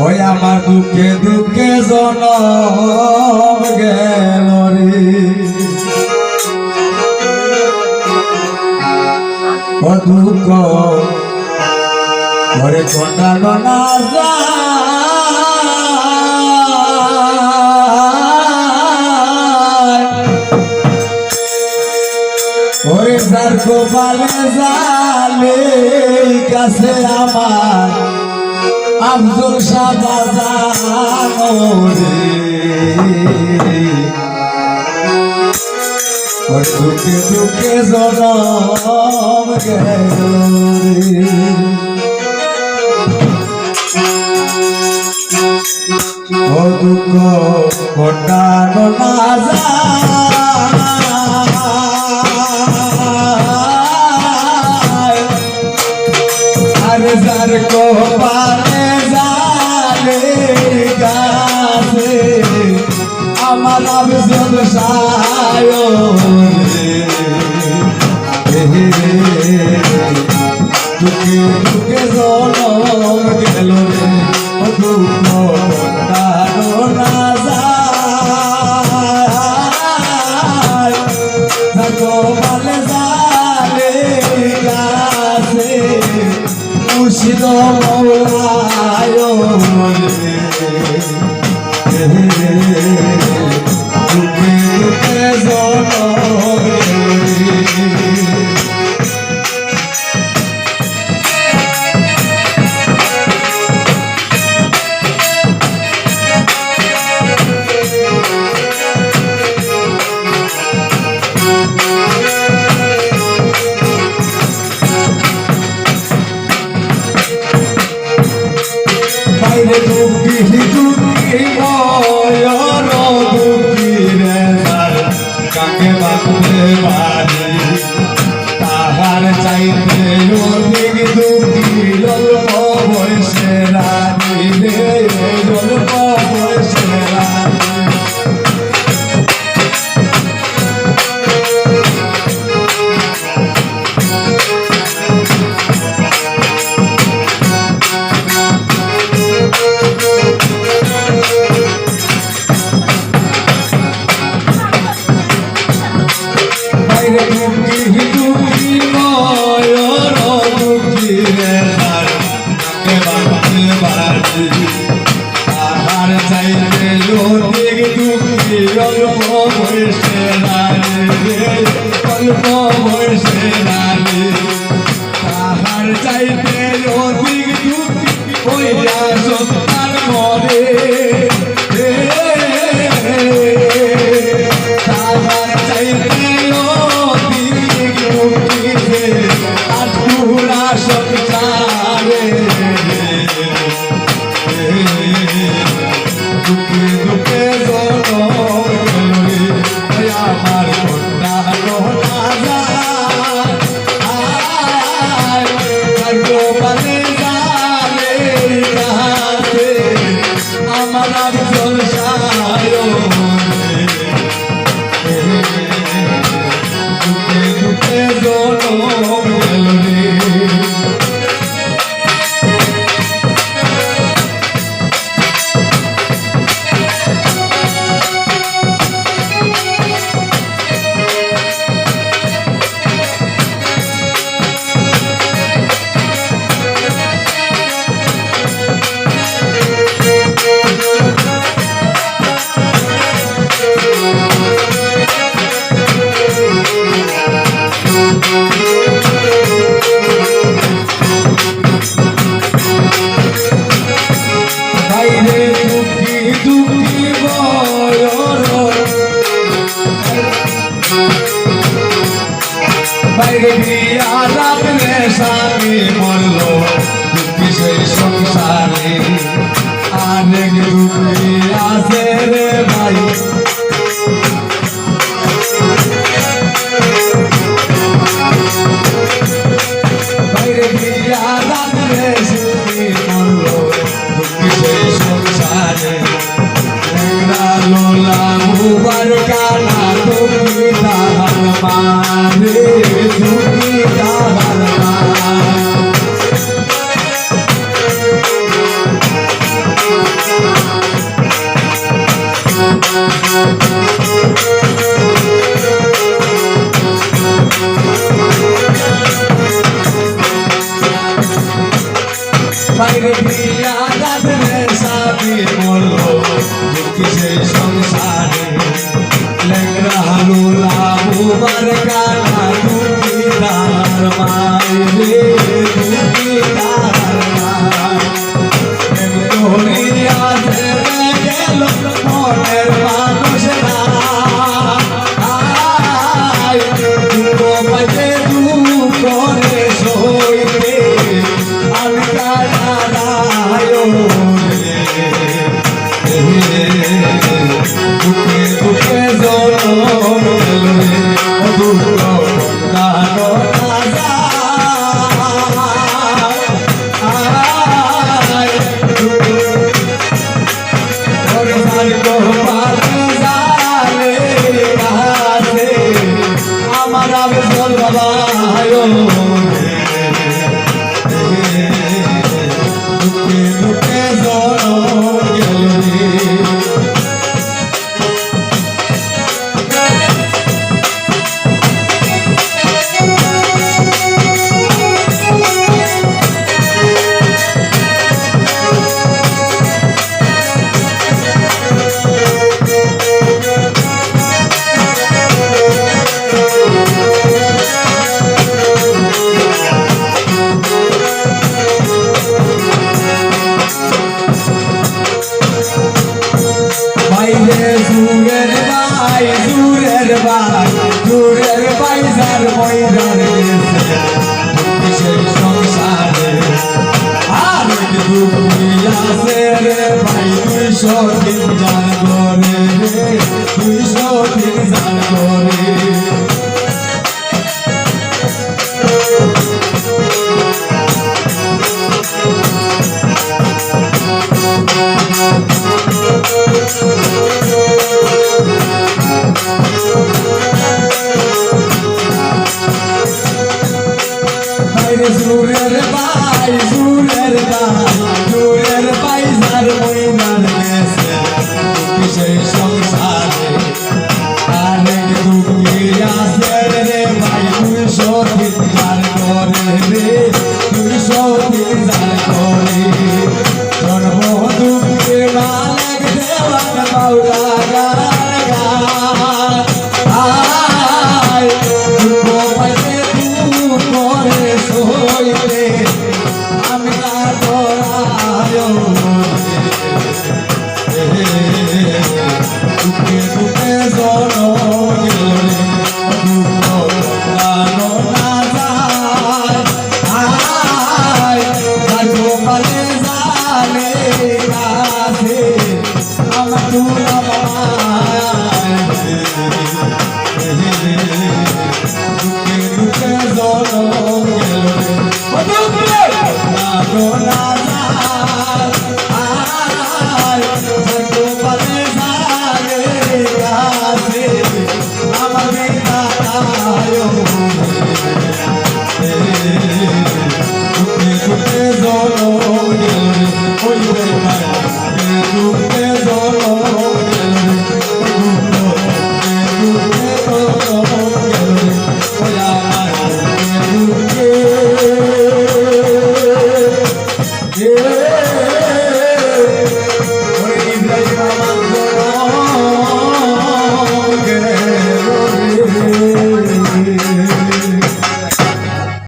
ওই আমার দুঃখে দুঃখে জনম গেল রে ও দুঃখ ওরে কাটানো না যায় ওরে যার কপালে জালে কাছে আমার আব্দুল শাহ বাজানো রে ওরে দুঃখে দুঃখে জনম গেল রে ও দুঃখ কাটানো না যায় আরে যার কপালে জালে গাছে আমার আব্দুল শাহ দুঃখে দুঃখে জনম গেল রে ও দুঃখ কাটানো না যায় যার কপালে জালে গাছে মুর্শিদ মওলায় দুঃখে দুঃখে জনম বাইরে দুঃখী দুঃখী ময়ূর দুঃখী রে কাকে বাঁধবে বাড়ি তাহার চাইতে অধিক দুঃখী অল্প বয়সে রানী রে অল্প বয়সে রানী তাহার চাইতে অধিক দুঃখী অল্প বয়সে রানী অল্প বয়সে রানী তাহার চাইতে অধিক দুঃখী হইয়া সন্তান মরে তাহার চাইতে অধিক দুঃখী আটুরা সংসারে দুঃখে দুঃখে জনম গেল রে আমার কাটানো না যায় যার কপালে জালে গাছে আমার আব্দুল শাহ দুঃখে দুঃখে জনম গেল রে বাইরে দিয়া রাত্রে স্বামী মরল দুঃখী সেই সংসারে অনেক দুঃখী আছে রে ভাই বাইরে দিয়া রাত্রে স্বামী মরল দুঃখী সেই সংসারে লোলা মুবার কানা দুঃখী তাহার মারে দুঃখী তাহার মা সেই সংসারে লেংরা লোলা বুবার কানা তুমি তার মাইরে তুমি তার মাই প্রেম করিয়া ছেড়ে গেল মনের মানুষ না দুঃখ পাইতে দুঃখ করে সইতে আমি কারায় বুকে বুকে জনম রে দুঃখ কানো না যায় ওরে সারি গোপাল জালে কাছে আমার আবে বল বাবা দুঃখে দুঃখে জনম গেল রে জুরের ভাই যার ময়দার গেছে সেই সংসারে আর দুঃখিয়াছে রে ভাই 200 দিন জান করে রে 200 দিন জান করে জুরের ভাই যার ময়দার গেছে সেই সংসারে অনেক দুঃখী আছে রে ভাই 200 দিন জান করে রে 200 দিন জান করে জন্ম দুঃখে মালিক দেওয়ান বাউলা গান গায় দুঃখ পাইতে দুঃখ করে সইলে আমি তার দয়ায় দুঃখে দুঃখে জনম গেল রে দুঃখ কানো না যায় গোপালে জালে কাছে আমার